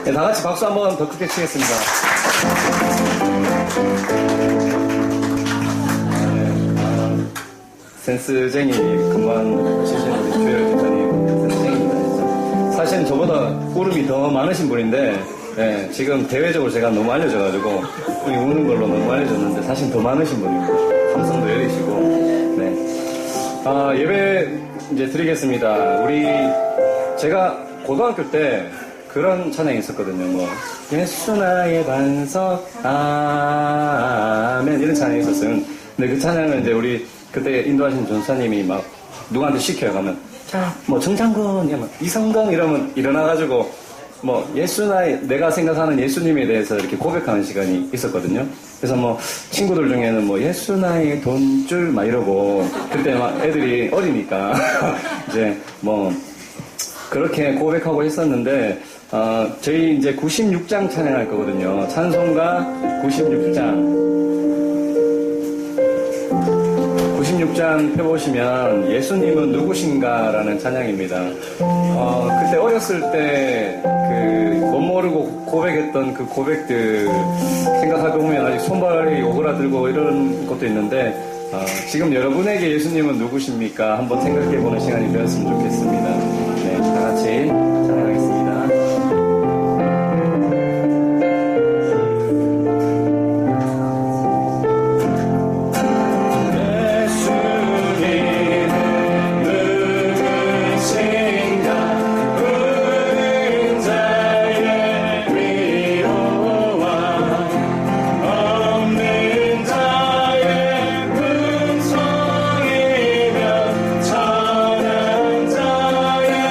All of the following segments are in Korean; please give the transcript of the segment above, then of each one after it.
네, 다 같이 박수 한번 더 크게 치겠습니다. 센스쟁이 금방 치신 우리 주열 집사님 센스쟁이입니다. 진짜. 사실은 저보다 꾸름이 더 많으신 분인데 네, 지금 대외적으로 제가 너무 알려져가지고 우리 우는 걸로 너무 알려졌는데 사실 더 많으신 분입니다. 감성도 여리시고 네. 예배 이제 드리겠습니다. 제가 고등학교 때 그런 찬양이 있었거든요. 뭐 예수 나의 반석 아멘 이런 찬양이 있었어요. 근데 그 찬양을 이제 우리 그때 인도하신 전사님이 막 누구한테 시켜요. 가면 자 뭐 정창근 이러면 이성동 이러면 일어나가지고 뭐 내가 생각하는 예수님에 대해서 이렇게 고백하는 시간이 있었거든요. 그래서 뭐 친구들 중에는 뭐 예수 나의 돈줄 막 이러고 그때 막 애들이 어리니까 이제 뭐 그렇게 고백하고 했었는데 저희 이제 96장 찬양할 거거든요. 찬송가 96장 96장 펴보시면 예수님은 누구신가라는 찬양입니다. 그때 어렸을 때 못 모르고 고백했던 그 고백들 생각해보면 아직 손발이 오그라들고 이런 것도 있는데 지금 여러분에게 예수님은 누구십니까? 한번 생각해보는 시간이 되었으면 좋겠습니다. 네, 다 같이 찬양하겠습니다. 천한 자의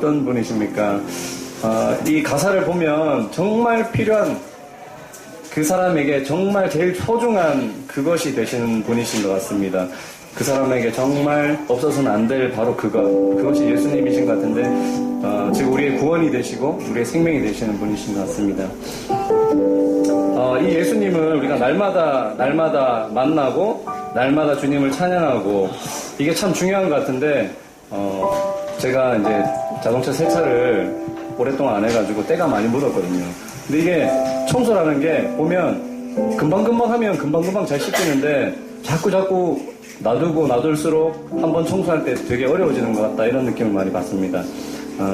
어떤 분이십니까? 이 가사를 보면 정말 필요한 그 사람에게 정말 제일 소중한 그것이 되시는 분이신 것 같습니다. 그 사람에게 정말 없어서는 안 될 바로 그것이 예수님이신 것 같은데, 지금 우리의 구원이 되시고 우리의 생명이 되시는 분이신 것 같습니다. 이 예수님을 우리가 날마다 만나고 날마다 주님을 찬양하고 이게 참 중요한 것 같은데, 제가 이제 자동차 세차를 오랫동안 안 해가지고 때가 많이 묻었거든요. 근데 이게 청소라는 게 보면 금방금방 하면 금방금방 잘 씻기는데 자꾸 놔둘수록 한번 청소할 때 되게 어려워지는 것 같다, 이런 느낌을 많이 받습니다.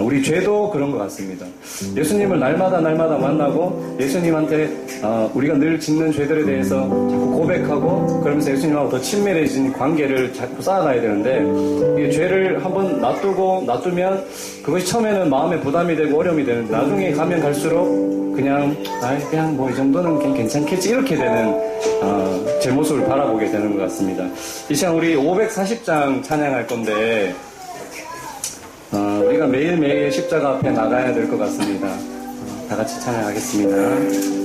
우리 죄도 그런 것 같습니다. 예수님을 날마다 만나고 예수님한테 우리가 늘 짓는 죄들에 대해서 자꾸 고백하고 그러면서 예수님하고 더 친밀해진 관계를 자꾸 쌓아가야 되는데, 이 죄를 한번 놔두면 그것이 처음에는 마음에 부담이 되고 어려움이 되는데 나중에 가면 갈수록 그냥 뭐 이 정도는 괜찮겠지, 이렇게 되는 제 모습을 바라보게 되는 것 같습니다. 이 시간 우리 540장 찬양할 건데, 우리가 매일매일 십자가 앞에 나가야 될 것 같습니다. 다 같이 찬양하겠습니다.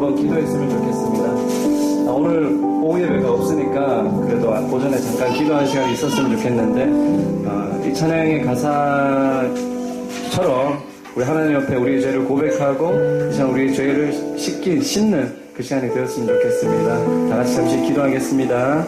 한번 기도했으면 좋겠습니다. 오늘 오후 예배가 없으니까 그래도 오전에 잠깐 기도하는 시간이 있었으면 좋겠는데 이 찬양의 가사처럼 우리 하나님 옆에 우리의 죄를 고백하고 이 시간 우리의 죄를 씻는 그 시간이 되었으면 좋겠습니다. 다 같이 잠시 기도하겠습니다.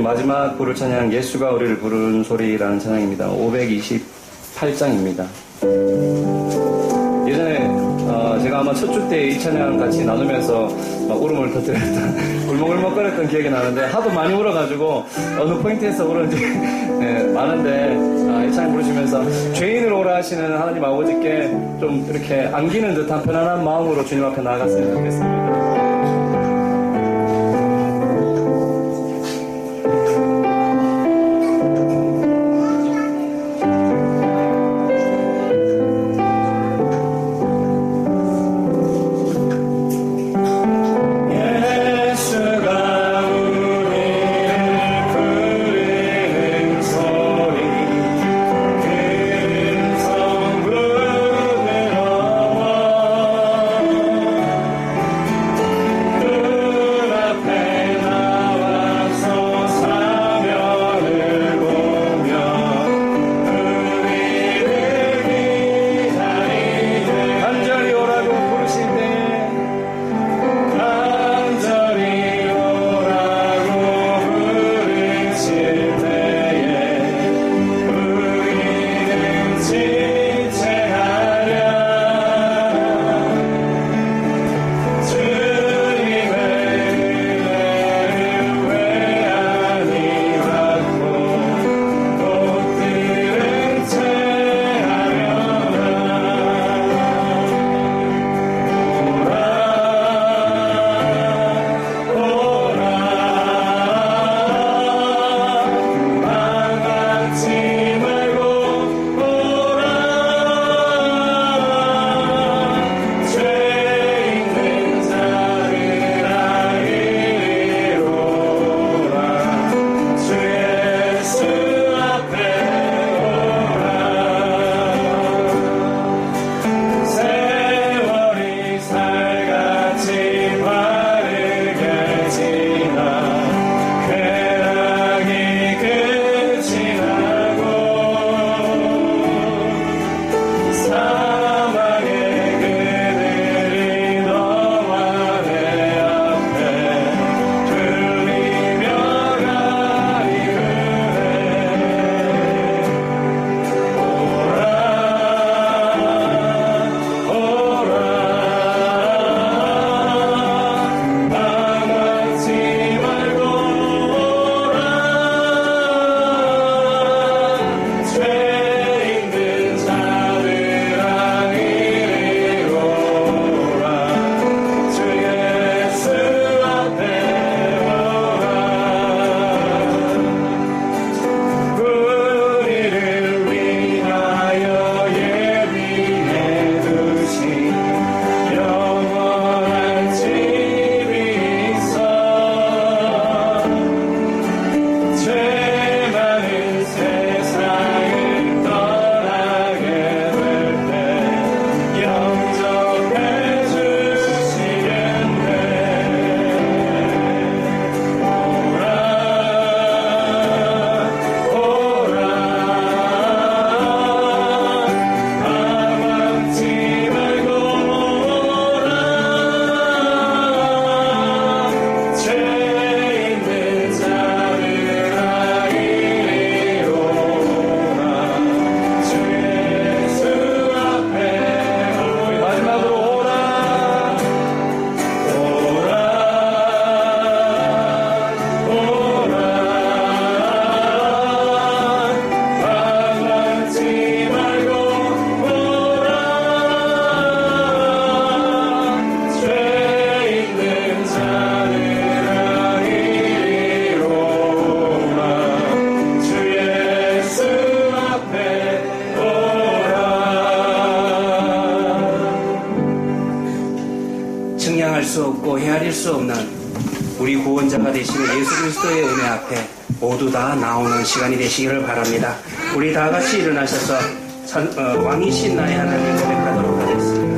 마지막 부를 찬양 예수가 우리를 부르는 소리라는 찬양입니다. 528장입니다. 예전에 제가 아마 첫 주 때 이 찬양 같이 나누면서 막 울음을 터뜨렸던 울먹울먹거렸던 기억이 나는데 하도 많이 울어가지고 어느 포인트에서 울었는지 많은데 이 찬양 부르시면서 죄인으로 오라 하시는 하나님 아버지께 좀 이렇게 안기는 듯한 편안한 마음으로 주님 앞에 나아갔으면 좋겠습니다. 그 수 없고 헤아릴 수 없는 우리 구원자가 되시는 예수 그리스도의 은혜 앞에 모두 다 나오는 시간이 되시기를 바랍니다. 우리 다 같이 일어나셔서 왕이신 나의 하나님 고백하도록 하겠습니다.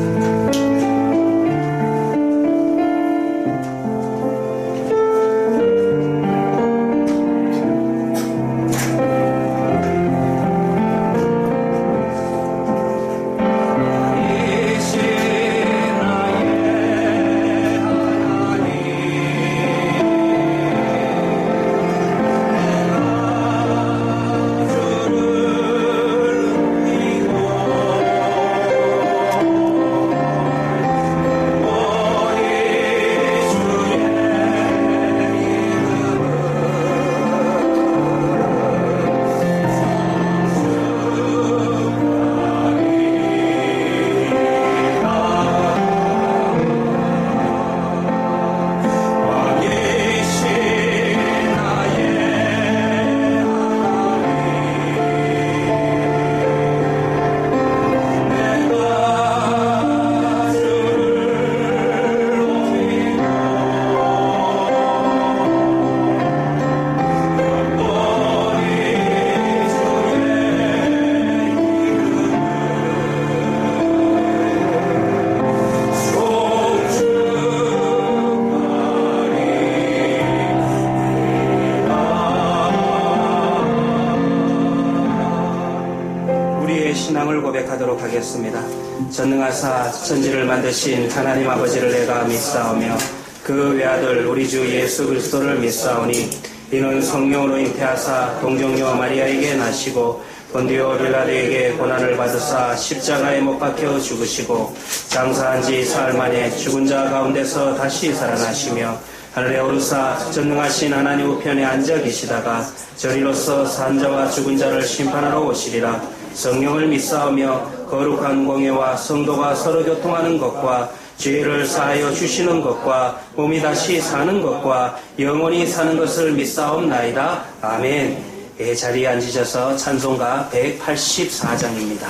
신앙을 고백하도록 하겠습니다. 전능하사 천지를 만드신 하나님 아버지를 내가 믿사오며 그 외아들 우리 주 예수 그리스도를 믿사오니 이는 성령으로 잉태하사 동정녀 마리아에게 나시고 본디오 빌라도에게 고난을 받으사 십자가에 못 박혀 죽으시고 장사한 지 사흘 만에 죽은 자 가운데서 다시 살아나시며 하늘에 오르사 전능하신 하나님 우편에 앉아 계시다가 저리로서 산 자와 죽은 자를 심판하러 오시리라. 성령을 믿사오며 거룩한 공예와 성도가 서로 교통하는 것과 죄를 사하여 주시는 것과 몸이 다시 사는 것과 영원히 사는 것을 믿사옵나이다. 아멘. 자리에 앉으셔서 찬송가 184장입니다.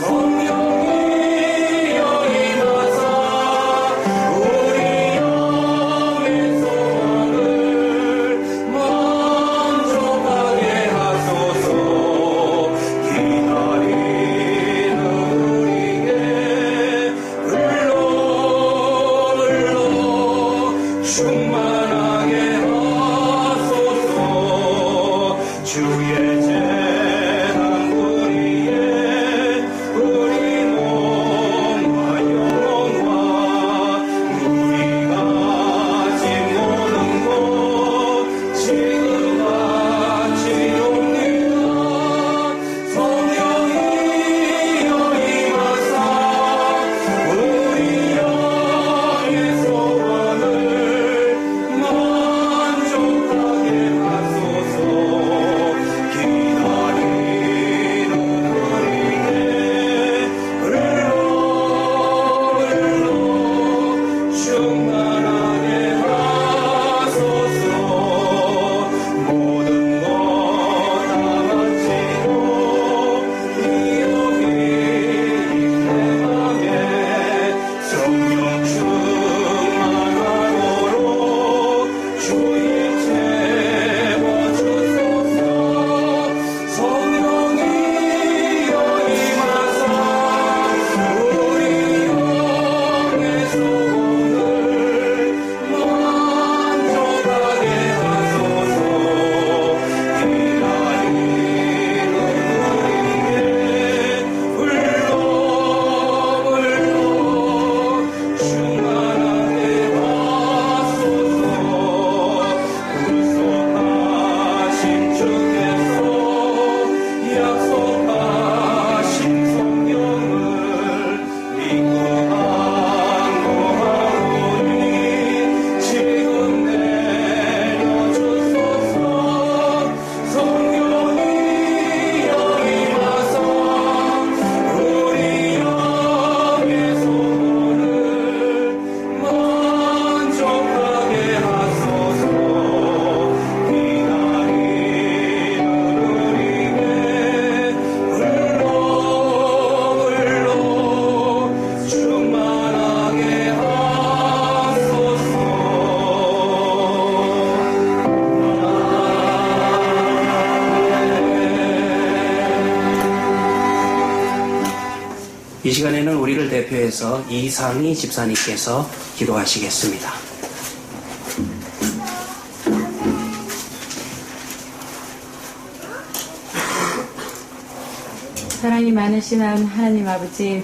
성령이 여기 이 시간에는 우리를 대표해서 이상희 집사님께서 기도하시겠습니다. 사랑이 많으신 하나님 아버지,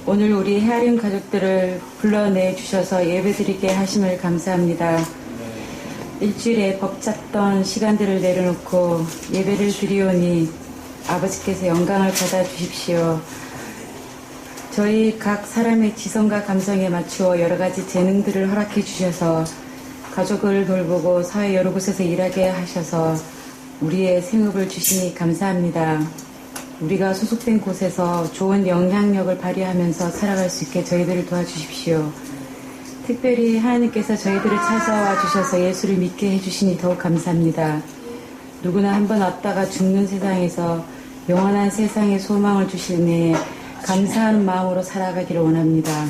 오늘 우리 헤아림 가족들을 불러내 주셔서 예배드리게 하심을 감사합니다. 일주일에 벅찼던 시간들을 내려놓고 예배를 드리오니 아버지께서 영광을 받아 주십시오. 저희 각 사람의 지성과 감성에 맞추어 여러 가지 재능들을 허락해 주셔서 가족을 돌보고 사회 여러 곳에서 일하게 하셔서 우리의 생업을 주시니 감사합니다. 우리가 소속된 곳에서 좋은 영향력을 발휘하면서 살아갈 수 있게 저희들을 도와주십시오. 특별히 하나님께서 저희들을 찾아와 주셔서 예수를 믿게 해주시니 더욱 감사합니다. 누구나 한번 왔다가 죽는 세상에서 영원한 세상에 소망을 주시니 감사하는 마음으로 살아가기를 원합니다.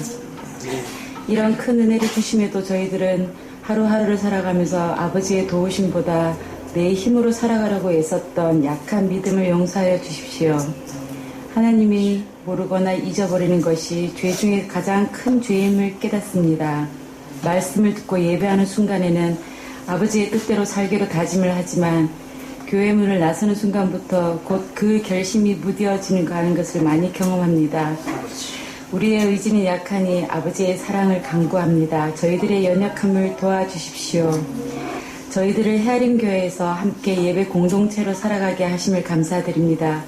이런 큰 은혜를 주심에도 저희들은 하루하루를 살아가면서 아버지의 도우심보다 내 힘으로 살아가려고 애썼던 약한 믿음을 용서하여 주십시오. 하나님이 모르거나 잊어버리는 것이 죄 중에 가장 큰 죄임을 깨닫습니다. 말씀을 듣고 예배하는 순간에는 아버지의 뜻대로 살기로 다짐을 하지만 교회 문을 나서는 순간부터 곧 그 결심이 무뎌지는 것을 많이 경험합니다. 우리의 의지는 약하니 아버지의 사랑을 간구합니다. 저희들의 연약함을 도와주십시오. 저희들을 헤아림 교회에서 함께 예배 공동체로 살아가게 하심을 감사드립니다.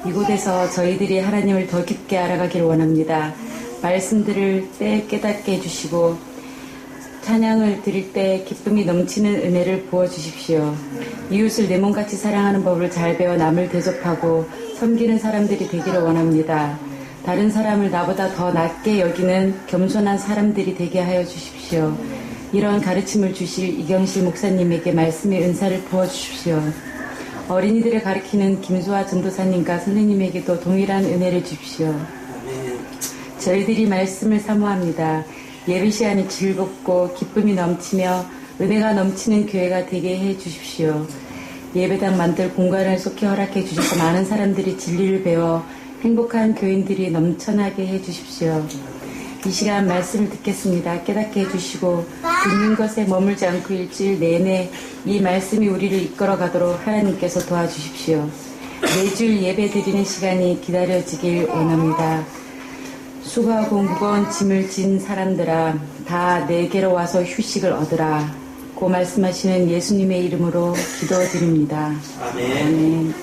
이곳에서 저희들이 하나님을 더 깊게 알아가기를 원합니다. 말씀들을 때 깨닫게 해주시고 찬양을 드릴 때 기쁨이 넘치는 은혜를 부어주십시오. 이웃을 내 몸같이 사랑하는 법을 잘 배워 남을 대접하고 섬기는 사람들이 되기를 원합니다. 다른 사람을 나보다 더 낮게 여기는 겸손한 사람들이 되게 하여 주십시오. 이런 가르침을 주실 이경실 목사님에게 말씀의 은사를 부어주십시오. 어린이들을 가르치는 김수아 전도사님과 선생님에게도 동일한 은혜를 주십시오. 저희들이 말씀을 사모합니다. 예배 시간이 즐겁고 기쁨이 넘치며 은혜가 넘치는 교회가 되게 해 주십시오. 예배당 만들 공간을 속히 허락해 주셔서 많은 사람들이 진리를 배워 행복한 교인들이 넘쳐나게 해 주십시오. 이 시간 말씀을 듣겠습니다. 깨닫게 해주시고 듣는 것에 머물지 않고 일주일 내내 이 말씀이 우리를 이끌어 가도록 하나님께서 도와주십시오. 매주 예배 드리는 시간이 기다려지길 원합니다. 수고하고 무거운 짐을 진 사람들아 다 내게로 와서 휴식을 얻으라. 고 말씀하시는 예수님의 이름으로 기도드립니다. 아멘.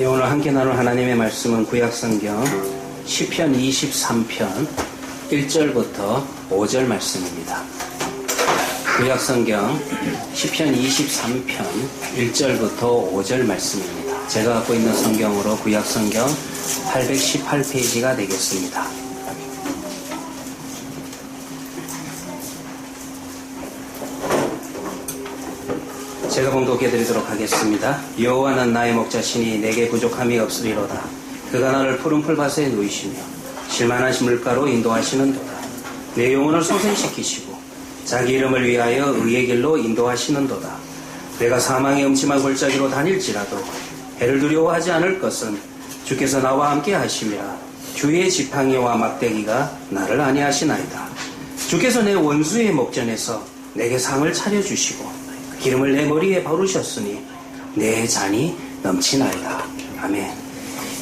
오늘 함께 나눌 하나님의 말씀은 구약성경 시편 23편 1절부터 5절 말씀입니다. 구약성경 시편 23편 1절부터 5절 말씀입니다. 제가 갖고 있는 성경으로 구약성경 818페이지가 되겠습니다. 제가 봉독해 드리도록 하겠습니다. 여호와는 나의 목자시니 내게 부족함이 없으리로다. 그가 나를 푸른 풀밭에 누이시며 실만하신 물가로 인도하시는도다. 내 영혼을 소생시키시고 자기 이름을 위하여 의의 길로 인도하시는도다. 내가 사망의 음침한 골짜기로 다닐지라도 해를 두려워하지 않을 것은 주께서 나와 함께 하심이라. 주의 지팡이와 막대기가 나를 안위하시나이다. 주께서 내 원수의 목전에서 내게 상을 차려주시고 기름을 내 머리에 바르셨으니 내 잔이 넘치나이다. 아멘.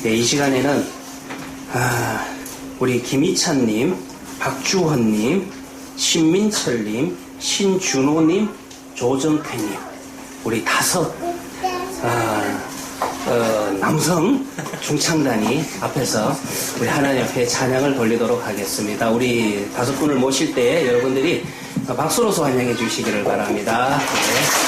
네, 이 시간에는 우리 김희찬님, 박주헌님, 신민철님, 신준호님, 조정태님 우리 5 남성 중창단이 앞에서 우리 하나님 앞에 찬양을 돌리도록 하겠습니다. 우리 5분을 모실 때 여러분들이 박수로서 환영해 주시기를 바랍니다. 네.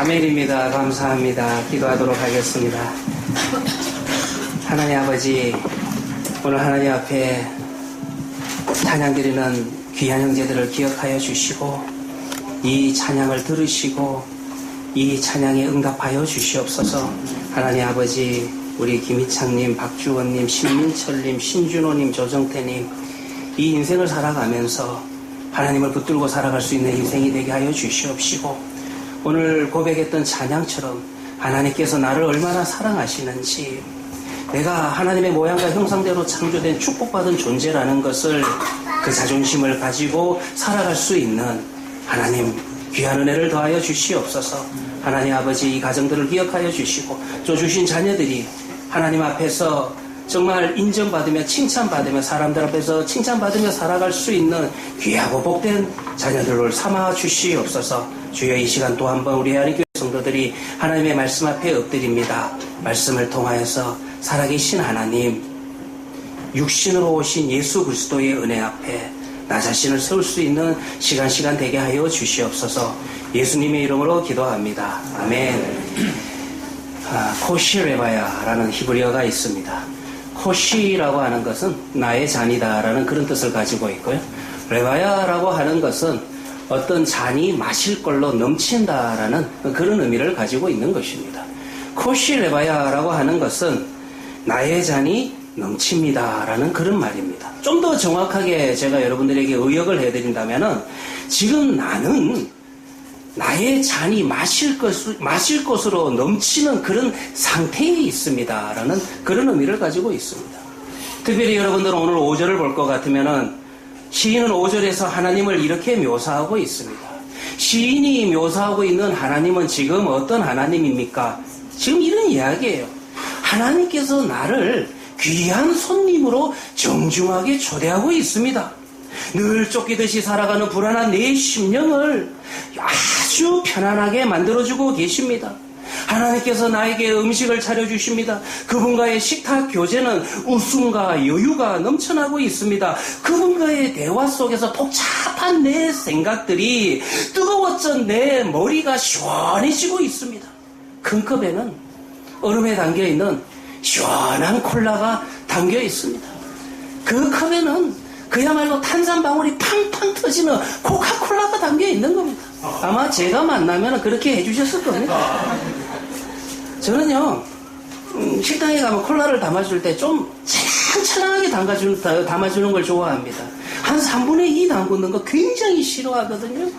아멘입니다. 감사합니다. 기도하도록 하겠습니다. 하나님 아버지, 오늘 하나님 앞에 찬양드리는 귀한 형제들을 기억하여 주시고 이 찬양을 들으시고 이 찬양에 응답하여 주시옵소서. 하나님 아버지, 우리 김희창님, 박주원님, 신민철님, 신준호님, 조정태님, 이 인생을 살아가면서 하나님을 붙들고 살아갈 수 있는 인생이 되게 하여 주시옵시고, 오늘 고백했던 찬양처럼 하나님께서 나를 얼마나 사랑하시는지, 내가 하나님의 모양과 형상대로 창조된 축복받은 존재라는 것을, 그 자존심을 가지고 살아갈 수 있는 하나님 귀한 은혜를 더하여 주시옵소서. 하나님 아버지, 이 가정들을 기억하여 주시고 또 주신 자녀들이 하나님 앞에서 정말 인정받으며 칭찬받으며 사람들 앞에서 칭찬받으며 살아갈 수 있는 귀하고 복된 자녀들을 삼아 주시옵소서. 주여, 이 시간 또 한 번 우리 하나님교회 성도들이 하나님의 말씀 앞에 엎드립니다. 말씀을 통하여서 살아계신 하나님, 육신으로 오신 예수 그리스도의 은혜 앞에 나 자신을 세울 수 있는 시간 되게 하여 주시옵소서. 예수님의 이름으로 기도합니다. 아멘. 코시레바야라는 히브리어가 있습니다. 코시라고 하는 것은 나의 잔이다라는 그런 뜻을 가지고 있고요. 레바야라고 하는 것은 어떤 잔이 마실 걸로 넘친다라는 그런 의미를 가지고 있는 것입니다. 코시레바야라고 하는 것은 나의 잔이 넘칩니다라는 그런 말입니다. 좀 더 정확하게 제가 여러분들에게 의역을 해드린다면은, 지금 나는 나의 잔이 마실 것으로 넘치는 그런 상태에 있습니다라는 그런 의미를 가지고 있습니다. 특별히 여러분들은 오늘 5절을 볼 것 같으면은, 시인은 5절에서 하나님을 이렇게 묘사하고 있습니다. 시인이 묘사하고 있는 하나님은 지금 어떤 하나님입니까? 지금 이런 이야기예요. 하나님께서 나를 귀한 손님으로 정중하게 초대하고 있습니다. 늘 쫓기듯이 살아가는 불안한 내 심령을 아주 편안하게 만들어주고 계십니다. 하나님께서 나에게 음식을 차려주십니다. 그분과의 식탁 교제는 웃음과 여유가 넘쳐나고 있습니다. 그분과의 대화 속에서 복잡한 내 생각들이 뜨거워져 내 머리가 시원해지고 있습니다. 큰 컵에는 얼음에 담겨있는 시원한 콜라가 담겨 있습니다. 그 컵에는 그야말로 탄산 방울이 팡팡 터지는 코카콜라가 담겨 있는 겁니다. 아마 제가 만나면 그렇게 해주셨을 겁니다. 저는요, 식당에 가면 콜라를 담아줄 때 좀 찰랑찰랑하게 담아주는 걸 좋아합니다. 한 3분의 2 담그는 거 굉장히 싫어하거든요.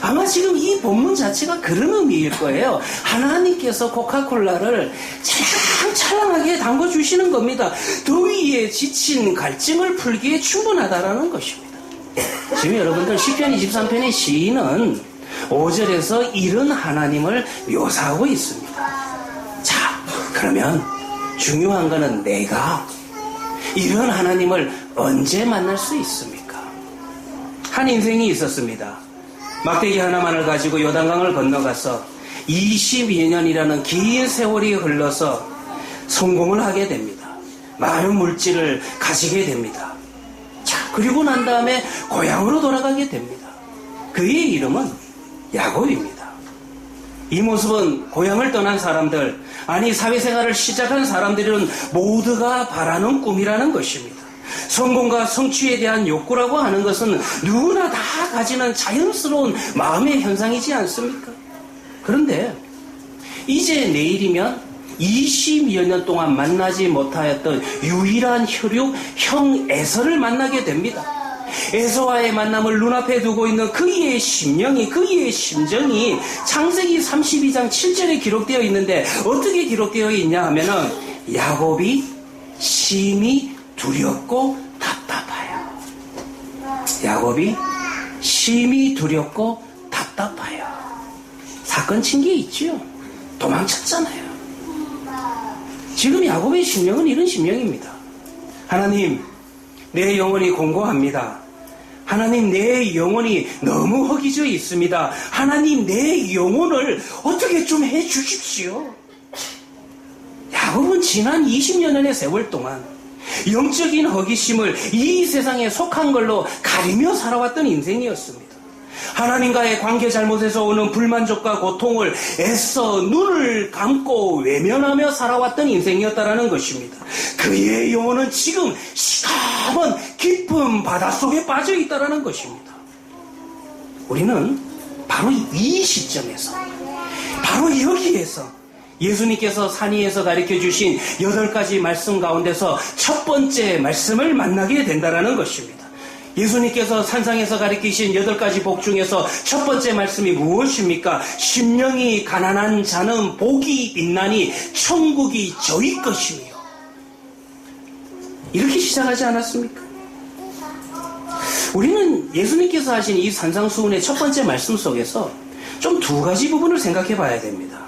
아마 지금 이 본문 자체가 그런 의미일 거예요. 하나님께서 코카콜라를 찰랑찰랑하게 담궈주시는 겁니다. 더위에 지친 갈증을 풀기에 충분하다라는 것입니다. 지금 여러분들 시편 23편의 시인은 5절에서 이런 하나님을 묘사하고 있습니다. 자, 그러면 중요한 거는 내가 이런 하나님을 언제 만날 수 있습니까? 한 인생이 있었습니다. 막대기 하나만을 가지고 요단강을 건너가서 22년이라는 긴 세월이 흘러서 성공을 하게 됩니다. 많은 물질을 가지게 됩니다. 자, 그리고 난 다음에 고향으로 돌아가게 됩니다. 그의 이름은 야곱입니다. 이 모습은 고향을 떠난 사람들, 아니 사회생활을 시작한 사람들은 모두가 바라는 꿈이라는 것입니다. 성공과 성취에 대한 욕구라고 하는 것은 누구나 다 가지는 자연스러운 마음의 현상이지 않습니까? 그런데 이제 내일이면 20여 년 동안 만나지 못하였던 유일한 혈육 형 에서를 만나게 됩니다. 에서와의 만남을 눈앞에 두고 있는 그의 심령이, 그의 심정이 창세기 32장 7절에 기록되어 있는데 어떻게 기록되어 있냐 하면은, 야곱이 심히 두렵고 답답하여. 야곱이 심히 두렵고 답답하여. 사건 친 게 있지요. 도망쳤잖아요. 지금 야곱의 심령은 이런 심령입니다. 하나님, 내 영혼이 공고합니다. 하나님, 내 영혼이 너무 허기져 있습니다. 하나님, 내 영혼을 어떻게 좀 해주십시오. 야곱은 지난 20여 년의 세월 동안 영적인 허기심을 이 세상에 속한 걸로 가리며 살아왔던 인생이었습니다. 하나님과의 관계 잘못에서 오는 불만족과 고통을 애써 눈을 감고 외면하며 살아왔던 인생이었다라는 것입니다. 그의 영혼은 지금 시커먼 깊은 바닷속에 빠져 있다라는 것입니다. 우리는 바로 이 시점에서, 바로 여기에서 예수님께서 산 위에서 가르쳐 주신 8가지 말씀 가운데서 첫 번째 말씀을 만나게 된다라는 것입니다. 예수님께서 산상에서 가르치신 8가지 복 중에서 첫 번째 말씀이 무엇입니까? 심령이 가난한 자는 복이 있나니 천국이 저희 것이며. 이렇게 시작하지 않았습니까? 우리는 예수님께서 하신 이 산상수훈의 첫 번째 말씀 속에서 좀 2가지 부분을 생각해 봐야 됩니다.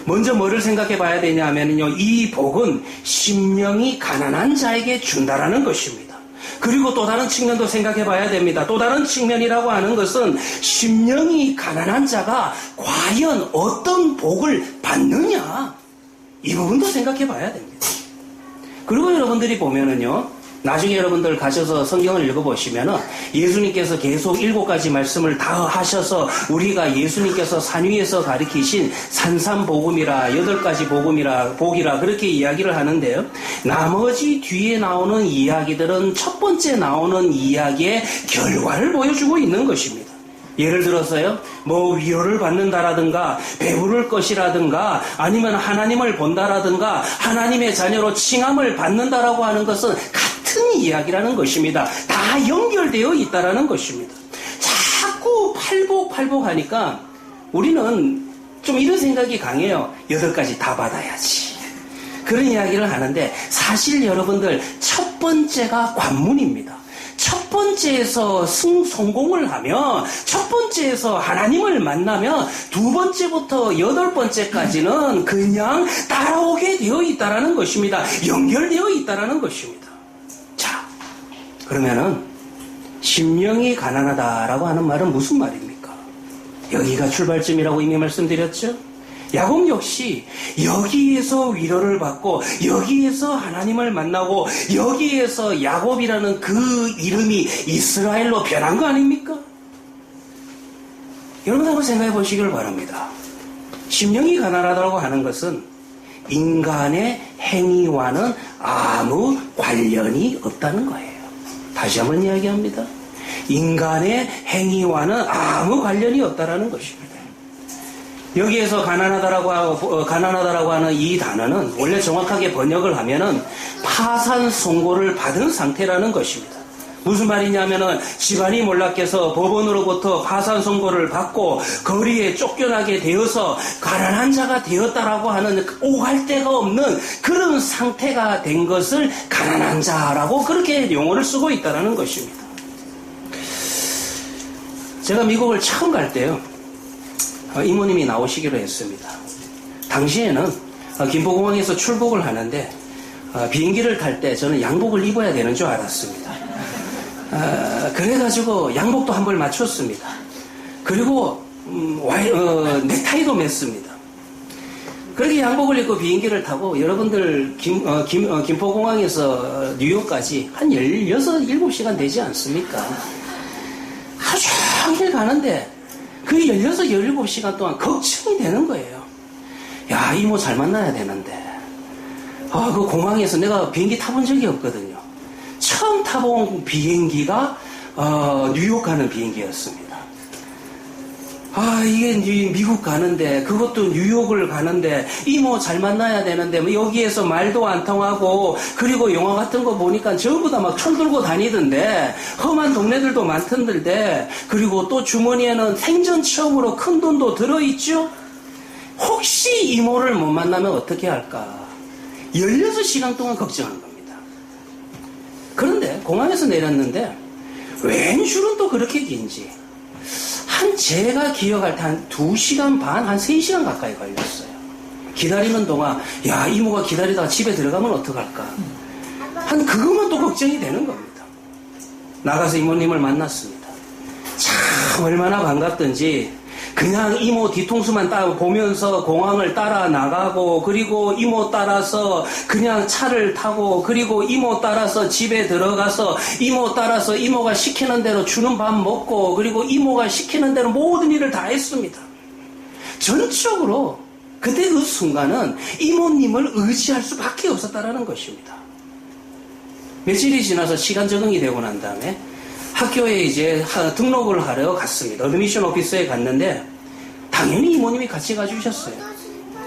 먼저 뭐를 생각해 봐야 되냐면요, 이 복은 심령이 가난한 자에게 준다라는 것입니다. 그리고 또 다른 측면도 생각해 봐야 됩니다. 또 다른 측면이라고 하는 것은 심령이 가난한 자가 과연 어떤 복을 받느냐, 이 부분도 생각해 봐야 됩니다. 그리고 여러분들이 보면은요, 나중에 여러분들 가셔서 성경을 읽어보시면은 예수님께서 계속 7가지 말씀을 다 하셔서 우리가 예수님께서 산 위에서 가르치신 산삼복음이라 8가지 복이라 그렇게 이야기를 하는데요. 나머지 뒤에 나오는 이야기들은 첫 번째 나오는 이야기의 결과를 보여주고 있는 것입니다. 예를 들어서요, 뭐 위로를 받는다라든가 배부를 것이라든가 아니면 하나님을 본다라든가 하나님의 자녀로 칭함을 받는다라고 하는 것은 같은 이야기라는 것입니다. 다 연결되어 있다라는 것입니다. 자꾸 팔복 하니까 우리는 좀 이런 생각이 강해요. 8가지 다 받아야지. 그런 이야기를 하는데 사실 여러분들 첫 번째가 관문입니다. 첫 번째에서 성공을 하며 첫 번째에서 하나님을 만나며 2번째부터 8번째까지는 그냥 따라오게 되어 있다라는 것입니다. 연결되어 있다라는 것입니다. 자, 그러면은 심령이 가난하다라고 하는 말은 무슨 말입니까? 여기가 출발점이라고 이미 말씀드렸죠? 야곱 역시 여기에서 위로를 받고 여기에서 하나님을 만나고 여기에서 야곱이라는 그 이름이 이스라엘로 변한 거 아닙니까? 여러분 한번 생각해 보시길 바랍니다. 심령이 가난하다고 하는 것은 인간의 행위와는 아무 관련이 없다는 거예요. 다시 한번 이야기합니다. 인간의 행위와는 아무 관련이 없다는 것입니다. 여기에서 가난하다라고 하는 이 단어는 원래 정확하게 번역을 하면은 파산 선고를 받은 상태라는 것입니다. 무슨 말이냐면은 집안이 몰락해서 법원으로부터 파산 선고를 받고 거리에 쫓겨나게 되어서 가난한 자가 되었다라고 하는 오갈 데가 없는 그런 상태가 된 것을 가난한 자라고 그렇게 용어를 쓰고 있다는 것입니다. 제가 미국을 처음 갈 때요, 이모님이 나오시기로 했습니다. 당시에는 김포공항에서 출국을 하는데 비행기를 탈 때 저는 양복을 입어야 되는 줄 알았습니다. 그래가지고 양복도 한 벌 맞췄습니다. 그리고 넥타이도 맸습니다. 그렇게 양복을 입고 비행기를 타고 여러분들 김포공항에서 뉴욕까지 한 16, 17시간 되지 않습니까? 하루 종일 가는데 그 16, 17시간 동안 걱정이 되는 거예요. 야, 이모 잘 만나야 되는데. 그 공항에서 내가 비행기 타본 적이 없거든요. 처음 타본 비행기가 뉴욕 가는 비행기였습니다. 이게 미국 가는데, 그것도 뉴욕을 가는데, 이모 잘 만나야 되는데, 뭐 여기에서 말도 안 통하고, 그리고 영화 같은 거 보니까 전부 다 막 총 들고 다니던데, 험한 동네들도 많던데, 그리고 또 주머니에는 생전 처음으로 큰 돈도 들어있죠? 혹시 이모를 못 만나면 어떻게 할까? 16시간 동안 걱정한 겁니다. 그런데 공항에서 내렸는데, 웬 줄은 또 그렇게 긴지. 제가 기억할 때 한 2시간 반, 한 3시간 가까이 걸렸어요. 기다리는 동안, 야, 이모가 기다리다가 집에 들어가면 어떡할까? 그것만 또 걱정이 되는 겁니다. 나가서 이모님을 만났습니다. 참 참 얼마나 반갑던지 그냥 이모 뒤통수만 보면서 공항을 따라 나가고, 그리고 이모 따라서 그냥 차를 타고, 그리고 이모 따라서 집에 들어가서 이모 따라서 이모가 시키는 대로 주는 밥 먹고, 그리고 이모가 시키는 대로 모든 일을 다 했습니다. 전적으로 그때 그 순간은 이모님을 의지할 수밖에 없었다라는 것입니다. 며칠이 지나서 시간 적응이 되고 난 다음에 학교에 이제 등록을 하러 갔습니다. 어드미션 오피스에 갔는데 당연히 이모님이 같이 가주셨어요.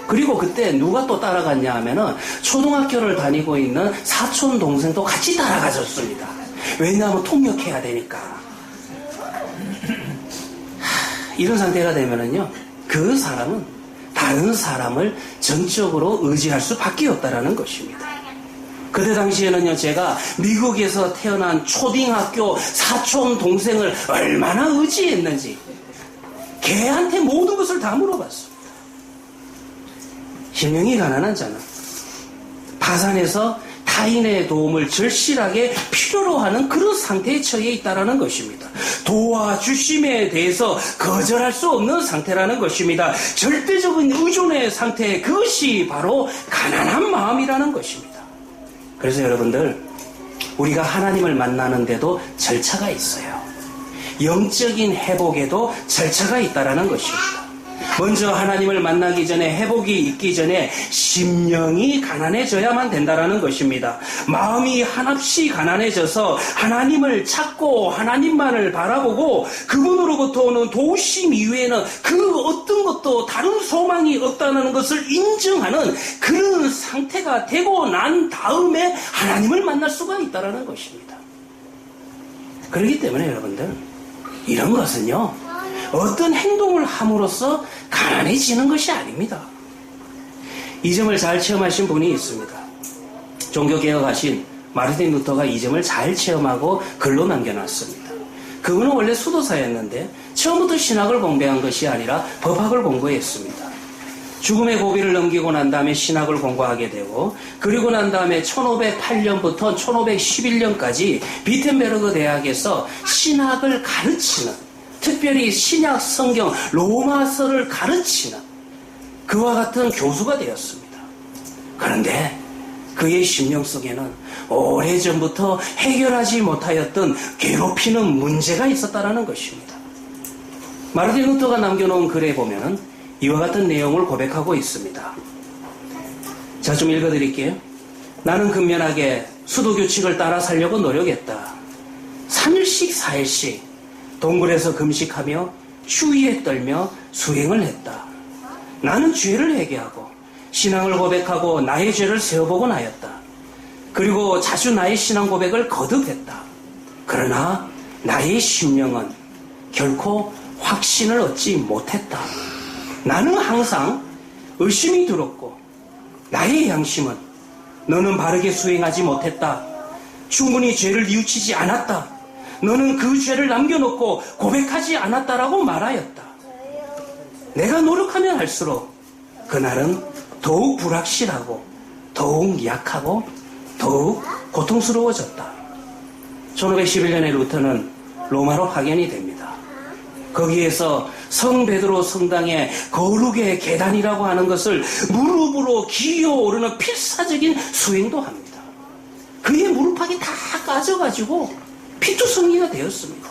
그리고 그때 누가 또 따라갔냐 하면은 초등학교를 다니고 있는 사촌 동생도 같이 따라가줬습니다. 왜냐하면 통역해야 되니까. 이런 상태가 되면은요, 그 사람은 다른 사람을 전적으로 의지할 수밖에 없다라는 것입니다. 그때 당시에는요, 제가 미국에서 태어난 초등학교 사촌 동생을 얼마나 의지했는지 걔한테 모든 것을 다 물어봤습니다. 심령이 가난한 자는 파산해서 타인의 도움을 절실하게 필요로 하는 그런 상태에 처해 있다는 것입니다. 도와주심에 대해서 거절할 수 없는 상태라는 것입니다. 절대적인 의존의 상태, 그것이 바로 가난한 마음이라는 것입니다. 그래서 여러분들, 우리가 하나님을 만나는데도 절차가 있어요. 영적인 회복에도 절차가 있다는 것입니다. 먼저 하나님을 만나기 전에, 회복이 있기 전에 심령이 가난해져야만 된다는 것입니다. 마음이 한없이 가난해져서 하나님을 찾고 하나님만을 바라보고 그분으로부터 오는 도우심 이외에는 그 어떤 것도 다른 소망이 없다는 것을 인정하는 그런 상태가 되고 난 다음에 하나님을 만날 수가 있다는 것입니다. 그렇기 때문에 여러분들, 이런 것은요, 어떤 행동을 함으로써 가난해지는 것이 아닙니다. 이 점을 잘 체험하신 분이 있습니다. 종교개혁하신 마르틴 루터가 이 점을 잘 체험하고 글로 남겨놨습니다. 그분은 원래 수도사였는데 처음부터 신학을 공부한 것이 아니라 법학을 공부했습니다. 죽음의 고비를 넘기고 난 다음에 신학을 공부하게 되고, 그리고 난 다음에 1508년부터 1511년까지 비텐베르그 대학에서 신학을 가르치는, 특별히 신약 성경 로마서를 가르치는 그와 같은 교수가 되었습니다. 그런데 그의 심령 속에는 오래전부터 해결하지 못하였던 괴롭히는 문제가 있었다는 것입니다. 마르틴 루터가 남겨놓은 글에 보면 이와 같은 내용을 고백하고 있습니다. 자, 좀 읽어드릴게요. 나는 근면하게 수도규칙을 따라 살려고 노력했다. 3일씩 4일씩 동굴에서 금식하며 추위에 떨며 수행을 했다. 나는 죄를 회개하고 신앙을 고백하고 나의 죄를 세어보곤 하였다. 그리고 자주 나의 신앙 고백을 거듭했다. 그러나 나의 심령은 결코 확신을 얻지 못했다. 나는 항상 의심이 들었고 나의 양심은 너는 바르게 수행하지 못했다. 충분히 죄를 뉘우치지 않았다. 너는 그 죄를 남겨놓고 고백하지 않았다라고 말하였다. 내가 노력하면 할수록 그날은 더욱 불확실하고 더욱 약하고 더욱 고통스러워졌다. 1511년에 루터는 로마로 파견이 됩니다. 거기에서 성 베드로 성당의 거룩의 계단이라고 하는 것을 무릎으로 기어오르는 필사적인 수행도 합니다. 그의 무릎팍이 다 까져가지고 피투성이가 되었습니다.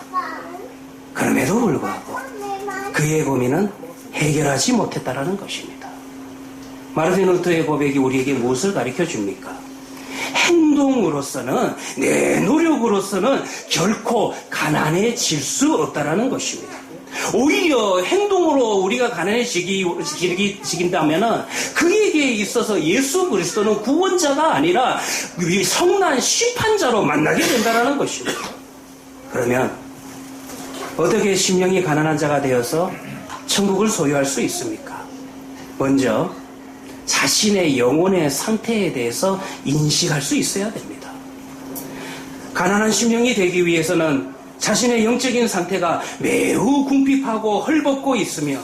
그럼에도 불구하고 그의 고민은 해결하지 못했다라는 것입니다. 마르틴 루터의 고백이 우리에게 무엇을 가르쳐 줍니까? 행동으로서는, 내 노력으로서는 결코 가난해질 수 없다라는 것입니다. 오히려 행동으로 우리가 가난해지긴다면은 그에게 있어서 예수 그리스도는 구원자가 아니라 성난 심판자로 만나게 된다라는 것입니다. 그러면 어떻게 심령이 가난한 자가 되어서 천국을 소유할 수 있습니까? 먼저 자신의 영혼의 상태에 대해서 인식할 수 있어야 됩니다. 가난한 심령이 되기 위해서는 자신의 영적인 상태가 매우 궁핍하고 헐벗고 있으며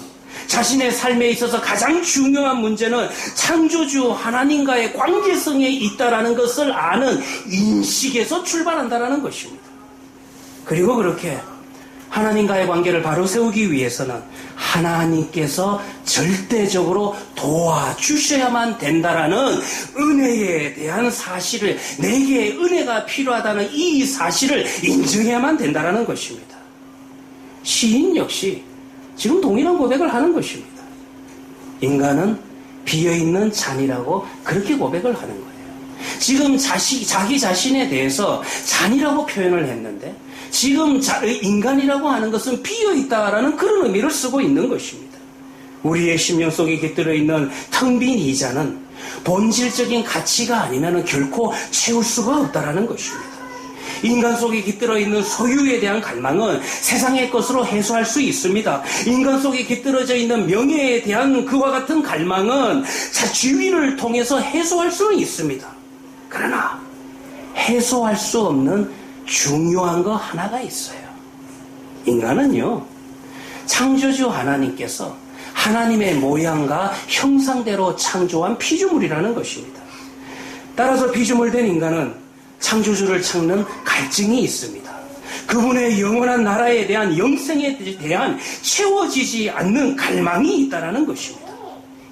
자신의 삶에 있어서 가장 중요한 문제는 창조주 하나님과의 관계성에 있다라는 것을 아는 인식에서 출발한다라는 것입니다. 그리고 그렇게 하나님과의 관계를 바로 세우기 위해서는 하나님께서 절대적으로 도와주셔야만 된다라는 은혜에 대한 사실을, 내게 은혜가 필요하다는 이 사실을 인정해야만 된다라는 것입니다. 시인 역시 지금 동일한 고백을 하는 것입니다. 인간은 비어있는 잔이라고 그렇게 고백을 하는 거예요. 지금 자기 자신에 대해서 잔이라고 표현을 했는데, 지금 인간이라고 하는 것은 비어있다라는 그런 의미를 쓰고 있는 것입니다. 우리의 심령 속에 깃들어 있는 텅 빈 이 잔은 본질적인 가치가 아니면 결코 채울 수가 없다라는 것입니다. 인간 속에 깃들어 있는 소유에 대한 갈망은 세상의 것으로 해소할 수 있습니다. 인간 속에 깃들어져 있는 명예에 대한 그와 같은 갈망은 지위를 통해서 해소할 수는 있습니다. 그러나 해소할 수 없는 중요한 거 하나가 있어요. 인간은요, 창조주 하나님께서 하나님의 모양과 형상대로 창조한 피조물이라는 것입니다. 따라서 피조물된 인간은 창조주를 찾는 갈증이 있습니다. 그분의 영원한 나라에 대한 영생에 대한 채워지지 않는 갈망이 있다는 것입니다.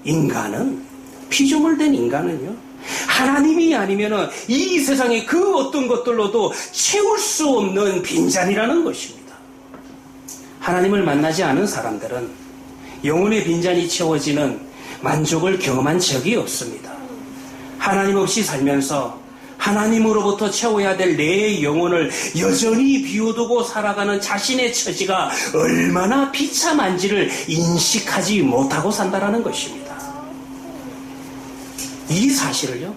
인간은, 피조물된 인간은요, 하나님이 아니면 이 세상의 그 어떤 것들로도 채울 수 없는 빈잔이라는 것입니다. 하나님을 만나지 않은 사람들은 영혼의 빈잔이 채워지는 만족을 경험한 적이 없습니다. 하나님 없이 살면서 하나님으로부터 채워야 될 내 영혼을 여전히 비워두고 살아가는 자신의 처지가 얼마나 비참한지를 인식하지 못하고 산다는 것입니다. 이 사실을요,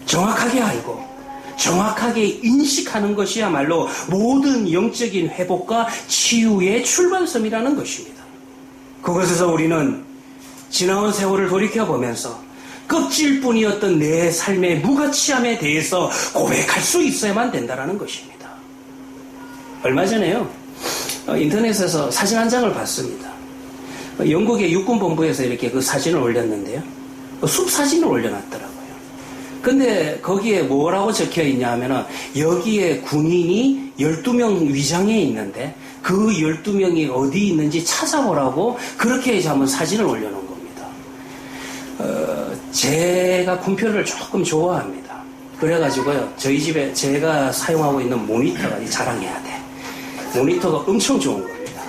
정확하게 알고 정확하게 인식하는 것이야말로 모든 영적인 회복과 치유의 출발점이라는 것입니다. 그것에서 우리는 지나온 세월을 돌이켜보면서 껍질뿐이었던 내 삶의 무가치함에 대해서 고백할 수 있어야만 된다는 것입니다. 얼마 전에요, 인터넷에서 사진 한 장을 봤습니다. 영국의 육군본부에서 이렇게 그 사진을 올렸는데요, 숲 사진을 올려놨더라고요. 근데 거기에 뭐라고 적혀 있냐 하면은, 여기에 군인이 12명 위장해 있는데 그 12명이 어디 있는지 찾아보라고 그렇게 해서 한번 사진을 올려놓은 겁니다. 제가 kum표를 조금 좋아합니다. 그래가지고요, 저희 집에 제가 사용하고 있는 모니터가 자랑해야 돼. 모니터가 엄청 좋은 겁니다.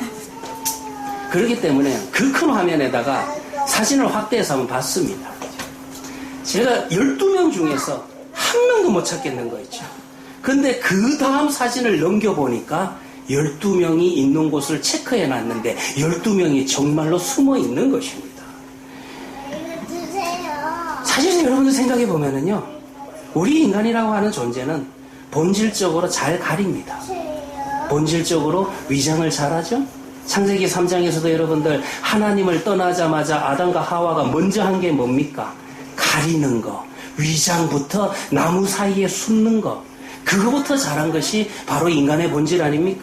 그렇기 때문에 그 큰 화면에다가 사진을 확대해서 한번 봤습니다. 제가 12명 중에서 한 명도 못 찾겠는 거 있죠. 근데 그 다음 사진을 넘겨보니까 12명이 있는 곳을 체크해 놨는데 12명이 정말로 숨어 있는 것입니다. 사실 여러분들 생각해 보면은요, 우리 인간이라고 하는 존재는 본질적으로 잘 가립니다. 본질적으로 위장을 잘하죠. 창세기 3장에서도 여러분들 하나님을 떠나자마자 아담과 하와가 먼저 한 게 뭡니까? 가리는 거, 위장부터 나무 사이에 숨는 거, 그거부터 잘한 것이 바로 인간의 본질 아닙니까?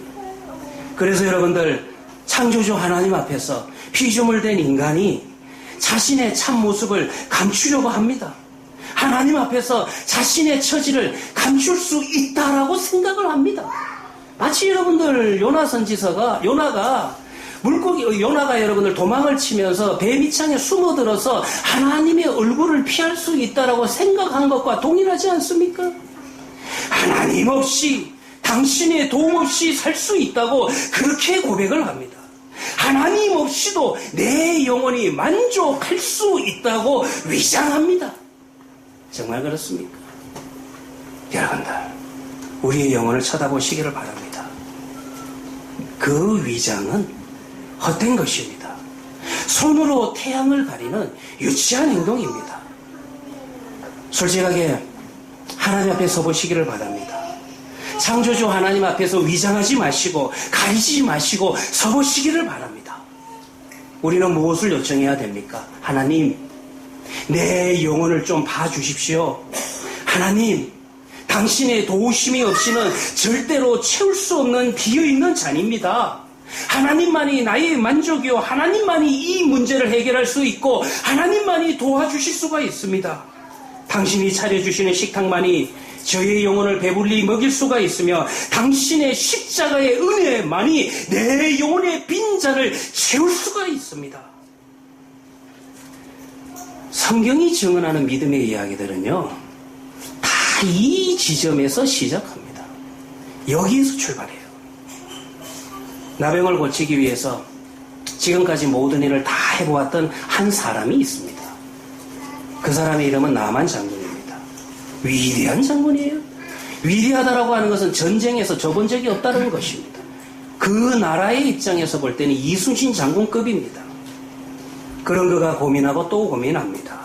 그래서 여러분들, 창조주 하나님 앞에서 피조물된 인간이 자신의 참모습을 감추려고 합니다. 하나님 앞에서 자신의 처지를 감출 수 있다라고 생각을 합니다. 마치 여러분들 요나가 여러분들 도망을 치면서 배 밑창에 숨어들어서 하나님의 얼굴을 피할 수 있다라고 생각한 것과 동일하지 않습니까? 하나님 없이, 당신의 도움 없이 살 수 있다고 그렇게 고백을 합니다. 하나님 없이도 내 영혼이 만족할 수 있다고 위장합니다. 정말 그렇습니까? 여러분들, 우리의 영혼을 쳐다보시기를 바랍니다. 그 위장은 헛된 것입니다. 손으로 태양을 가리는 유치한 행동입니다. 솔직하게 하나님 앞에 서보시기를 바랍니다. 창조주 하나님 앞에서 위장하지 마시고 가리지 마시고 서보시기를 바랍니다. 우리는 무엇을 요청해야 됩니까? 하나님, 내 영혼을 좀 봐주십시오. 하나님, 당신의 도우심이 없이는 절대로 채울 수 없는 비어있는 잔입니다. 하나님만이 나의 만족이요, 하나님만이 이 문제를 해결할 수 있고 하나님만이 도와주실 수가 있습니다. 당신이 차려주시는 식탁만이 저의 영혼을 배불리 먹일 수가 있으며 당신의 십자가의 은혜만이 내 영혼의 빈잔을 채울 수가 있습니다. 성경이 증언하는 믿음의 이야기들은요, 다 이 지점에서 시작합니다. 여기에서 출발해요. 나병을 고치기 위해서 지금까지 모든 일을 다 해보았던 한 사람이 있습니다. 그 사람의 이름은 나만 장군입니다. 위대한 장군이에요. 위대하다라고 하는 것은 전쟁에서 져본 적이 없다는 것입니다. 그 나라의 입장에서 볼 때는 이순신 장군급입니다. 그런 그가 고민하고 또 고민합니다.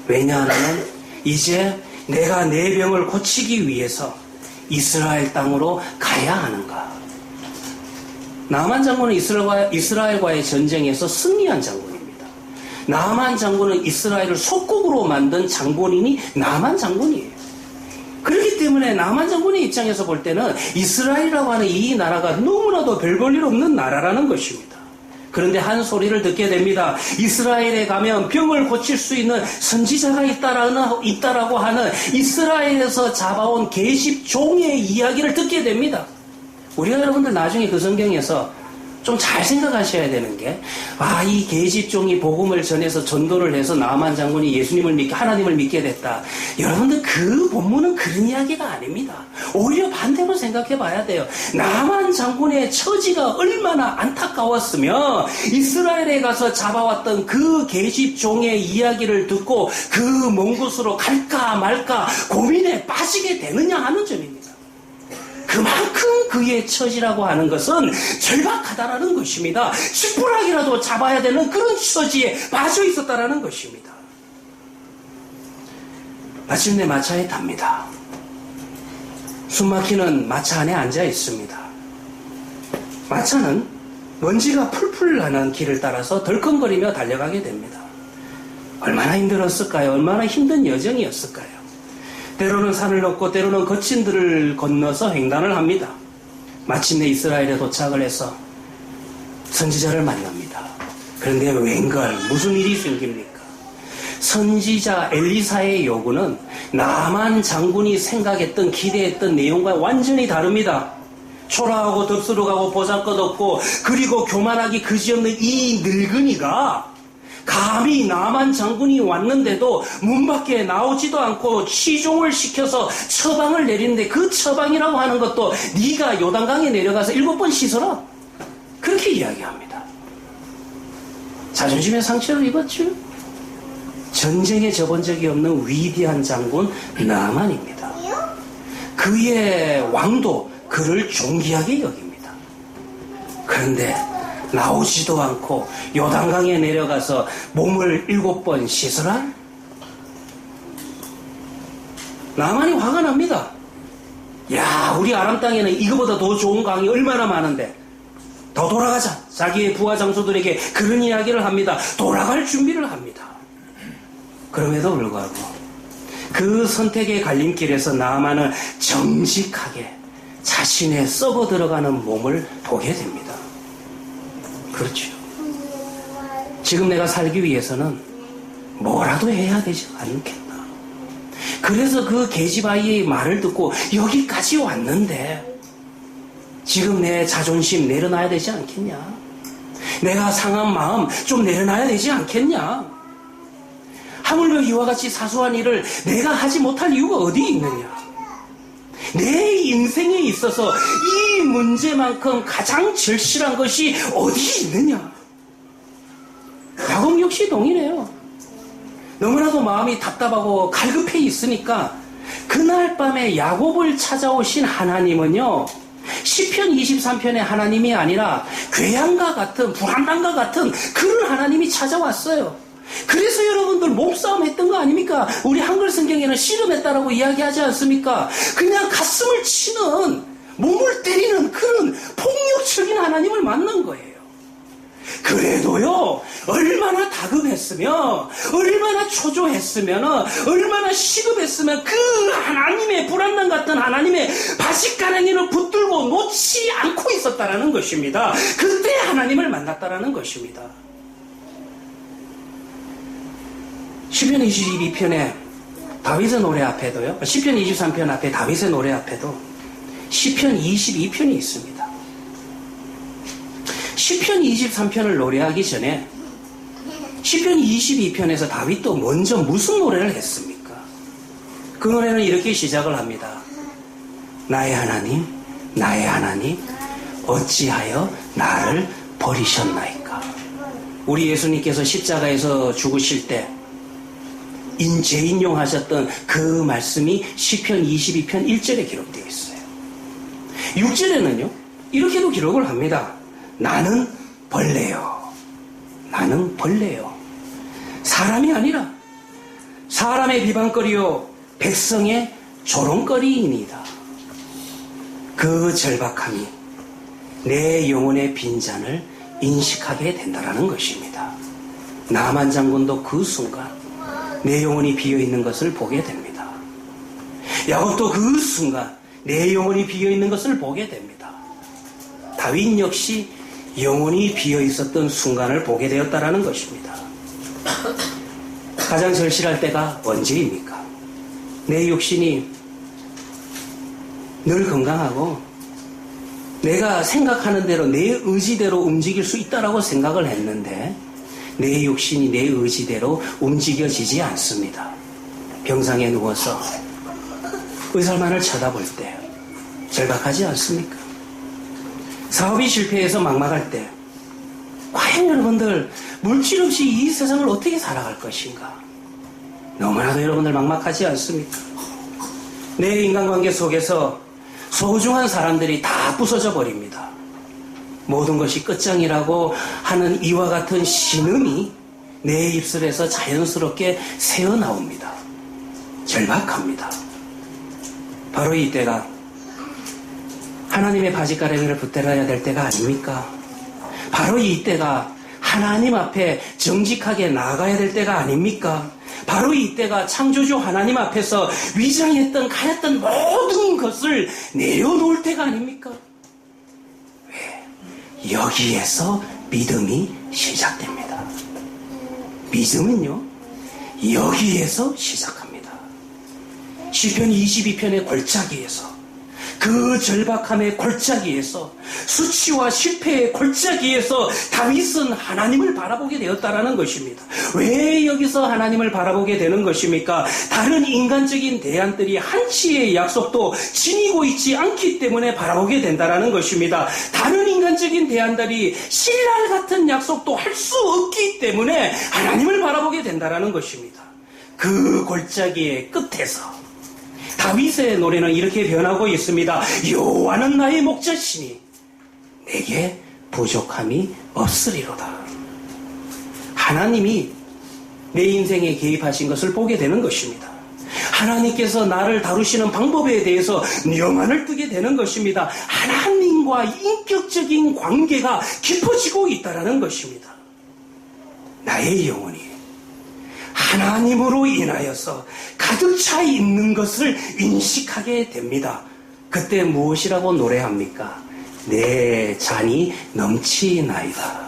왜냐하면 이제 내가 내 병을 고치기 위해서 이스라엘 땅으로 가야 하는가. 나만 장군은 이스라엘과의 전쟁에서 승리한 장군입니다. 나만 장군은 이스라엘을 속국으로 만든 장본인이 나만 장군이에요. 그렇기 때문에 나만 장군의 입장에서 볼 때는 이스라엘이라고 하는 이 나라가 너무나도 별 볼 일 없는 나라라는 것입니다. 그런데 한 소리를 듣게 됩니다. 이스라엘에 가면 병을 고칠 수 있는 선지자가 있다라고 하는 이스라엘에서 잡아온 계집종의 이야기를 듣게 됩니다. 우리가 여러분들 나중에 그 성경에서 좀 잘 생각하셔야 되는 게, 이 계집종이 복음을 전해서 전도를 해서 나만 장군이 하나님을 믿게 됐다. 여러분들 그 본문은 그런 이야기가 아닙니다. 오히려 반대로 생각해 봐야 돼요. 나만 장군의 처지가 얼마나 안타까웠으며 이스라엘에 가서 잡아왔던 그 계집종의 이야기를 듣고 그 먼 곳으로 갈까 말까 고민에 빠지게 되느냐 하는 점입니다. 그만큼 그의 처지라고 하는 것은 절박하다라는 것입니다. 쥐뿔락이라도 잡아야 되는 그런 처지에 빠져 있었다라는 것입니다. 마침내 마차에 탑니다. 숨막히는 마차 안에 앉아 있습니다. 마차는 먼지가 풀풀 나는 길을 따라서 덜컹거리며 달려가게 됩니다. 얼마나 힘들었을까요? 얼마나 힘든 여정이었을까요? 때로는 산을 넘고 때로는 거친 들을 건너서 횡단을 합니다. 마침내 이스라엘에 도착을 해서 선지자를 만납니다. 그런데 웬걸 무슨 일이 생깁니까? 선지자 엘리사의 요구는 나만 장군이 생각했던 기대했던 내용과 완전히 다릅니다. 초라하고 덥수룩하고 보잘것없고 그리고 교만하기 그지없는 이 늙은이가 감히 나만 장군이 왔는데도 문 밖에 나오지도 않고 시종을 시켜서 처방을 내리는데, 그 처방이라고 하는 것도 네가 요단강에 내려가서 7번 씻어라, 그렇게 이야기합니다. 자존심의 상처를 입었죠. 전쟁에 져본 적이 없는 위대한 장군 나만입니다. 그의 왕도 그를 존귀하게 여깁니다. 그런데 나오지도 않고 요단강에 내려가서 몸을 7번 씻으라? 나만이 화가 납니다. 야, 우리 아람 땅에는 이거보다 더 좋은 강이 얼마나 많은데 더 돌아가자. 자기의 부하 장수들에게 그런 이야기를 합니다. 돌아갈 준비를 합니다. 그럼에도 불구하고 그 선택의 갈림길에서 나만은 정직하게 자신의 썩어 들어가는 몸을 보게 됩니다. 그렇죠. 지금 내가 살기 위해서는 뭐라도 해야 되지 않겠나. 그래서 그 계집아이의 말을 듣고 여기까지 왔는데 지금 내 자존심 내려놔야 되지 않겠냐. 내가 상한 마음 좀 내려놔야 되지 않겠냐. 하물며 이와 같이 사소한 일을 내가 하지 못할 이유가 어디 있느냐. 내 인생에 있어서 이 문제만큼 가장 절실한 것이 어디 있느냐. 야곱 역시 동일해요. 너무나도 마음이 답답하고 갈급해 있으니까 그날 밤에 야곱을 찾아오신 하나님은요, 시편 23편의 하나님이 아니라 괴양과 같은, 불안당과 같은 그런 하나님이 찾아왔어요. 그래서 여러분들 몸싸움 했던 거 아닙니까? 우리 한글 성경에는 씨름했다라고 이야기하지 않습니까? 그냥 가슴을 치는, 몸을 때리는 그런 폭력적인 하나님을 만난 거예요. 그래도요, 얼마나 다급했으면, 얼마나 초조했으면, 얼마나 시급했으면 그 하나님의, 불안난 같은 하나님의 바짓가랑이를 붙들고 놓지 않고 있었다라는 것입니다. 그때 하나님을 만났다라는 것입니다. 시편 22편에 다윗의 노래 앞에도요. 시편 23편 앞에 다윗의 노래 앞에도 시편 22편이 있습니다. 시편 23편을 노래하기 전에 시편 22편에서 다윗도 먼저 무슨 노래를 했습니까? 그 노래는 이렇게 시작을 합니다. 나의 하나님, 나의 하나님, 어찌하여 나를 버리셨나이까? 우리 예수님께서 십자가에서 죽으실 때 재인용하셨던 그 말씀이 시편 22편 1절에 기록되어 있어요. 6절에는요, 이렇게도 기록을 합니다. 나는 벌레요. 나는 벌레요. 사람이 아니라 사람의 비방거리요 백성의 조롱거리이니이다. 그 절박함이 내 영혼의 빈잔을 인식하게 된다라는 것입니다. 나만 장군도 그 순간 내 영혼이 비어있는 것을 보게 됩니다. 야곱도 그 순간 내 영혼이 비어있는 것을 보게 됩니다. 다윗 역시 영혼이 비어있었던 순간을 보게 되었다라는 것입니다. 가장 절실할 때가 언제입니까? 내 육신이 늘 건강하고 내가 생각하는 대로 내 의지대로 움직일 수 있다라고 생각을 했는데 내 육신이 내 의지대로 움직여지지 않습니다. 병상에 누워서 의사만을 쳐다볼 때 절박하지 않습니까? 사업이 실패해서 막막할 때 과연 여러분들 물질 없이 이 세상을 어떻게 살아갈 것인가? 너무나도 여러분들 막막하지 않습니까? 내 인간관계 속에서 소중한 사람들이 다 부서져 버립니다. 모든 것이 끝장이라고 하는 이와 같은 신음이 내 입술에서 자연스럽게 새어나옵니다. 절박합니다. 바로 이때가 하나님의 바짓가랑이를 붙들어야 될 때가 아닙니까? 바로 이때가 하나님 앞에 정직하게 나아가야 될 때가 아닙니까? 바로 이때가 창조주 하나님 앞에서 위장했던 가였던 모든 것을 내려놓을 때가 아닙니까? 왜? 여기에서 믿음이 시작됩니다. 믿음은요, 여기에서 시작합니다. 시편 22편의 골짜기에서, 그 절박함의 골짜기에서, 수치와 실패의 골짜기에서 다윗은 하나님을 바라보게 되었다라는 것입니다. 왜 여기서 하나님을 바라보게 되는 것입니까? 다른 인간적인 대안들이 한치의 약속도 지니고 있지 않기 때문에 바라보게 된다라는 것입니다. 다른 인간적인 대안들이 신랄 같은 약속도 할 수 없기 때문에 하나님을 바라보게 된다라는 것입니다. 그 골짜기의 끝에서 다윗의 노래는 이렇게 변하고 있습니다. 여호와는 나의 목자시니 내게 부족함이 없으리로다. 하나님이 내 인생에 개입하신 것을 보게 되는 것입니다. 하나님께서 나를 다루시는 방법에 대해서 명안을 뜨게 되는 것입니다. 하나님과 인격적인 관계가 깊어지고 있다는 것입니다. 나의 영혼이 하나님으로 인하여서 가득 차 있는 것을 인식하게 됩니다. 그때 무엇이라고 노래합니까? 내 잔이 넘치나이다.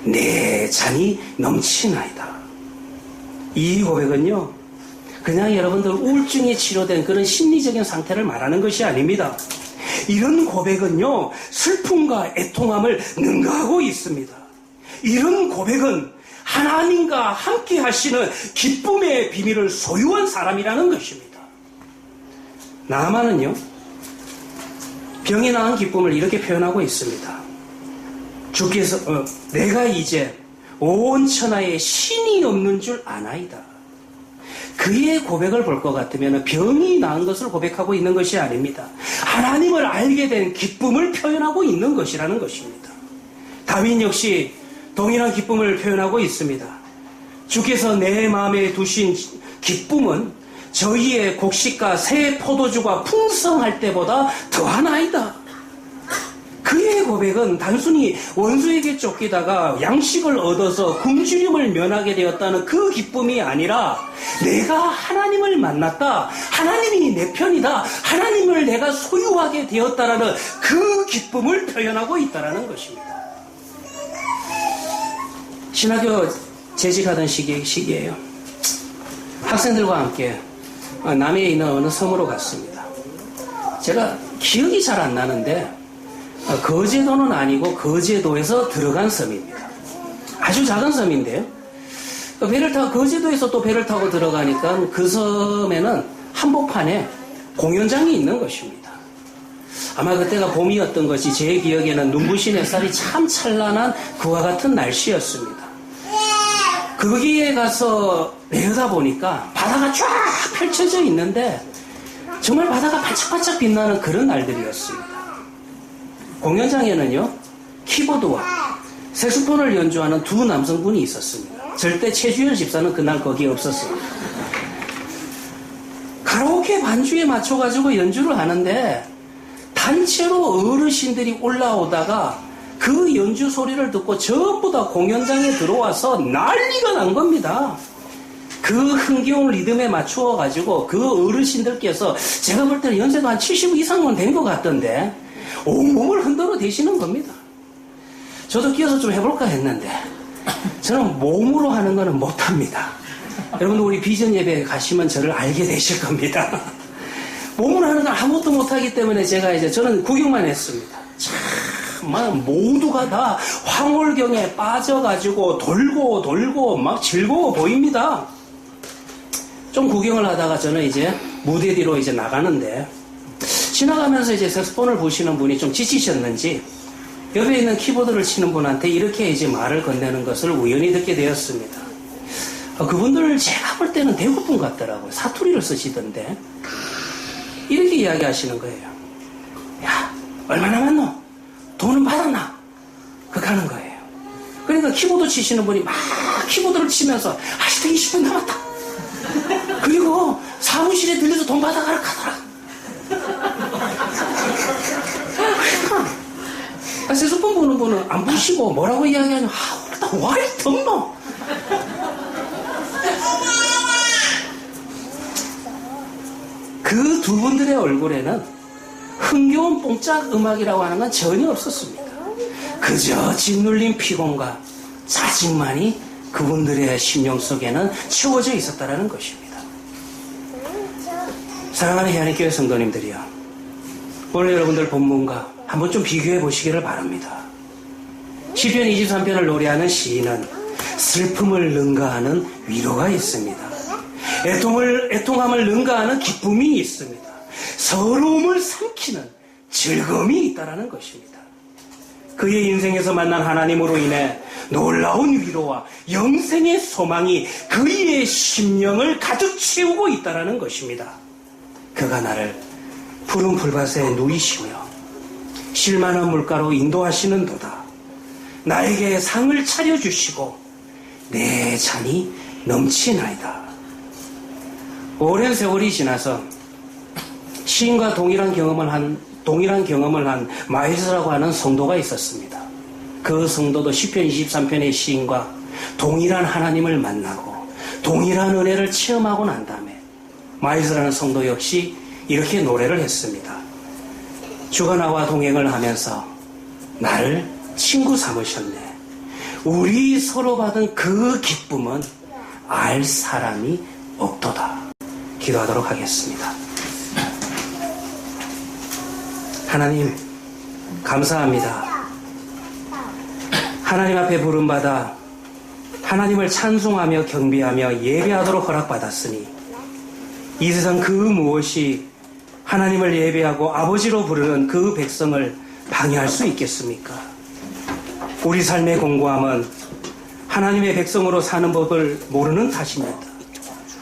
내 잔이 넘치나이다. 이 고백은요, 그냥 여러분들 우울증에 치료된 그런 심리적인 상태를 말하는 것이 아닙니다. 이런 고백은요, 슬픔과 애통함을 능가하고 있습니다. 이런 고백은 하나님과 함께 하시는 기쁨의 비밀을 소유한 사람이라는 것입니다. 나만은요, 병이 나은 기쁨을 이렇게 표현하고 있습니다. 주께서 내가 이제 온 천하에 신이 없는 줄 아나이다. 그의 고백을 볼 것 같으면 병이 나은 것을 고백하고 있는 것이 아닙니다. 하나님을 알게 된 기쁨을 표현하고 있는 것이라는 것입니다. 다윗 역시 동일한 기쁨을 표현하고 있습니다. 주께서 내 마음에 두신 기쁨은 저희의 곡식과 새 포도주가 풍성할 때보다 더하나이다. 그의 고백은 단순히 원수에게 쫓기다가 양식을 얻어서 굶주림을 면하게 되었다는 그 기쁨이 아니라 내가 하나님을 만났다, 하나님이 내 편이다, 하나님을 내가 소유하게 되었다라는 그 기쁨을 표현하고 있다는 것입니다. 신학교 재직하던 시기예요. 학생들과 함께 남해에 있는 어느 섬으로 갔습니다. 제가 기억이 잘 안 나는데 거제도는 아니고 거제도에서 들어간 섬입니다. 아주 작은 섬인데요. 배를 타고 거제도에서 또 배를 타고 들어가니까 그 섬에는 한복판에 공연장이 있는 것입니다. 아마 그때가 봄이었던 것이 제 기억에는 눈부신 햇살이 참 찬란한 그와 같은 날씨였습니다. 거기에 가서 내려다보니까 바다가 쫙 펼쳐져 있는데 정말 바다가 반짝반짝 빛나는 그런 날들이었습니다. 공연장에는요, 키보드와 색소폰을 연주하는 두 남성분이 있었습니다. 절대 최주열 집사는 그날 거기에 없었습니다. 가라오케 반주에 맞춰가지고 연주를 하는데 단체로 어르신들이 올라오다가 그 연주 소리를 듣고 전부 다 공연장에 들어와서 난리가 난 겁니다. 그 흥겨운 리듬에 맞추어가지고 그 어르신들께서 제가 볼 때는 연세도 한 70 이상은 된 것 같던데 온몸을 흔들어 대시는 겁니다. 저도 끼어서 좀 해볼까 했는데 저는 몸으로 하는 거는 못합니다. 여러분들 우리 비전 예배에 가시면 저를 알게 되실 겁니다. 몸으로 하는 건 아무것도 못하기 때문에 저는 구경만 했습니다. 참 모두가 다 황홀경에 빠져가지고 돌고 막 즐거워 보입니다. 좀 구경을 하다가 저는 이제 무대 뒤로 이제 나가는데 지나가면서 이제 색소폰을 보시는 분이 좀 지치셨는지 옆에 있는 키보드를 치는 분한테 이렇게 이제 말을 건네는 것을 우연히 듣게 되었습니다. 그분들 제가 볼 때는 대구분 같더라고요. 사투리를 쓰시던데 이렇게 이야기하시는 거예요. 야, 얼마 남았노? 돈은 받았나? 그렇게 하는 거예요. 그러니까 키보드 치시는 분이 막 키보드를 치면서 아직도 20분 남았다. 그리고 사무실에 들려서 돈 받아가라 하더라. 그러니까 색소폰 보는 분은 안 보시고 뭐라고 이야기하냐면 일단 와이 덥노. 그 두 분들의 얼굴에는 흥겨운 뽕짝 음악이라고 하는 건 전혀 없었습니다. 그저 짓눌린 피곤과 짜증만이 그분들의 심령 속에는 채워져 있었다는 것입니다. 사랑하는 해안의 성도님들이요, 오늘 여러분들 본문과 한번 좀 비교해 보시기를 바랍니다. 시편 23편을 노래하는 시인은 슬픔을 능가하는 위로가 있습니다. 애통함을 능가하는 기쁨이 있습니다. 서러움을 삼키는 즐거움이 있다는 것입니다. 그의 인생에서 만난 하나님으로 인해 놀라운 위로와 영생의 소망이 그의 심령을 가득 채우고 있다는 것입니다. 그가 나를 푸른 풀밭에 누이시며 실만한 물가로 인도하시는 도다. 나에게 상을 차려주시고 내 잔이 넘치나이다. 오랜 세월이 지나서 시인과 동일한 경험을 한 마이스라고 하는 성도가 있었습니다. 그 성도도 시편 23편의 시인과 동일한 하나님을 만나고 동일한 은혜를 체험하고 난 다음에 마이스라는 성도 역시 이렇게 노래를 했습니다. 주가 나와 동행을 하면서 나를 친구 삼으셨네. 우리 서로 받은 그 기쁨은 알 사람이 없도다. 기도하도록 하겠습니다. 하나님, 감사합니다. 하나님 앞에 부름받아 하나님을 찬송하며 경배하며 예배하도록 허락받았으니 이 세상 그 무엇이 하나님을 예배하고 아버지로 부르는 그 백성을 방해할 수 있겠습니까? 우리 삶의 공고함은 하나님의 백성으로 사는 법을 모르는 탓입니다.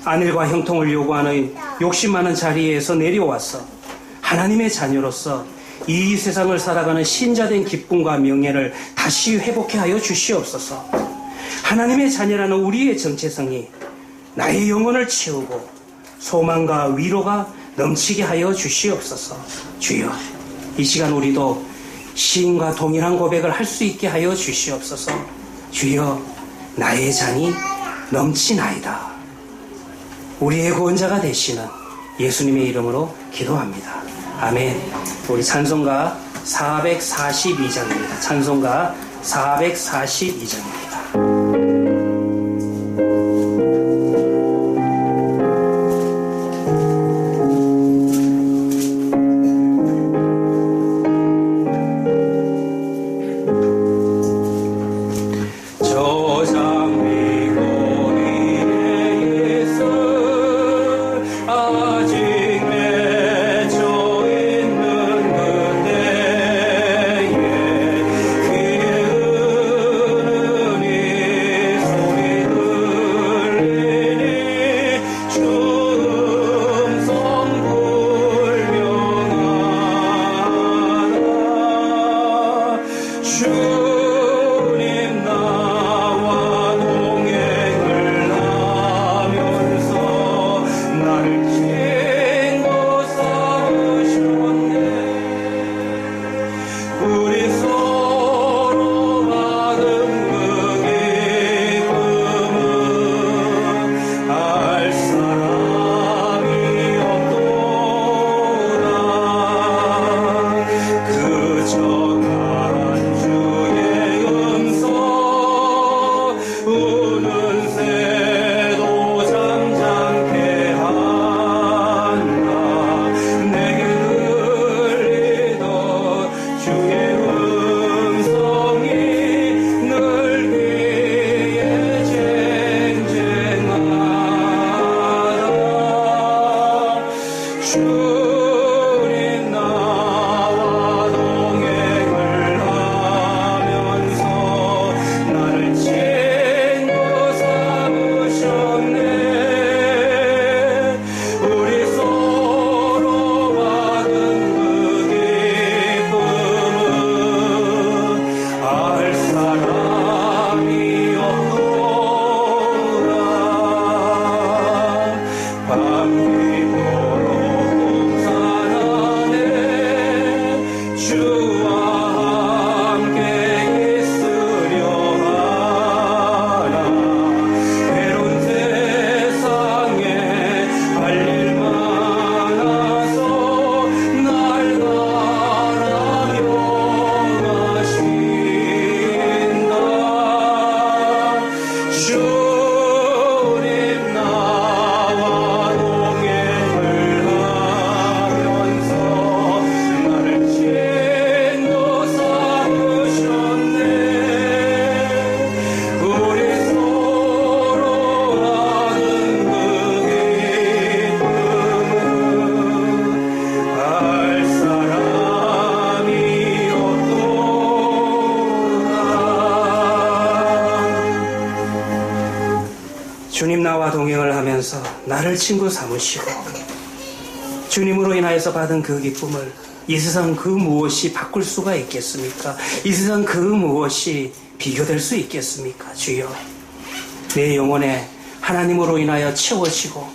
안일과 형통을 요구하는 욕심 많은 자리에서 내려와서 하나님의 자녀로서 이 세상을 살아가는 신자된 기쁨과 명예를 다시 회복해 하여 주시옵소서. 하나님의 자녀라는 우리의 정체성이 나의 영혼을 채우고 소망과 위로가 넘치게 하여 주시옵소서. 주여, 이 시간 우리도 시인과 동일한 고백을 할 수 있게 하여 주시옵소서. 주여, 나의 잔이 넘치나이다. 우리의 구원자가 되시는 예수님의 이름으로 기도합니다. 아멘. 우리 찬송가 442장입니다. 찬송가 442장입니다. 주님 나와 동행을 하면서 나를 친구 삼으시고 주님으로 인하여서 받은 그 기쁨을 이 세상 그 무엇이 바꿀 수가 있겠습니까? 이 세상 그 무엇이 비교될 수 있겠습니까? 주여, 내 영혼에 하나님으로 인하여 채워지고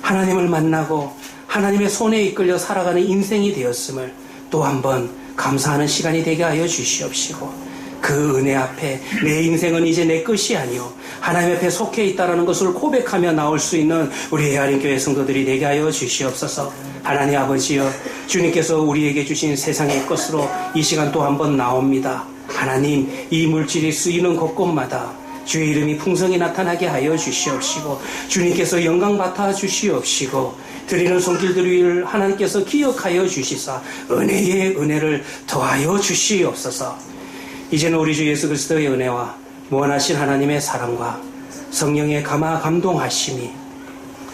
하나님을 만나고 하나님의 손에 이끌려 살아가는 인생이 되었음을 또 한번 감사하는 시간이 되게 하여 주시옵시고, 그 은혜 앞에 내 인생은 이제 내 것이 아니요 하나님 앞에 속해 있다는 것을 고백하며 나올 수 있는 우리 헤아림교회 성도들이 되게 하여 주시옵소서. 하나님 아버지여, 주님께서 우리에게 주신 세상의 것으로 이 시간 또 한번 나옵니다. 하나님, 이 물질이 쓰이는 곳곳마다 주의 이름이 풍성히 나타나게 하여 주시옵시고, 주님께서 영광 받아 주시옵시고, 드리는 손길들을 하나님께서 기억하여 주시사 은혜의 은혜를 더하여 주시옵소서. 이제는 우리 주 예수 그리스도의 은혜와 무한하신 하나님의 사랑과 성령의 감화 감동하심이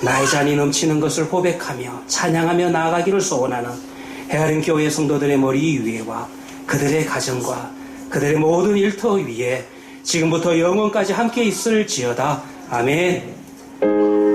나의 잔이 넘치는 것을 고백하며 찬양하며 나아가기를 소원하는 헤아림 교회 성도들의 머리 위에와 그들의 가정과 그들의 모든 일터 위에 지금부터 영원까지 함께 있을지어다. 아멘.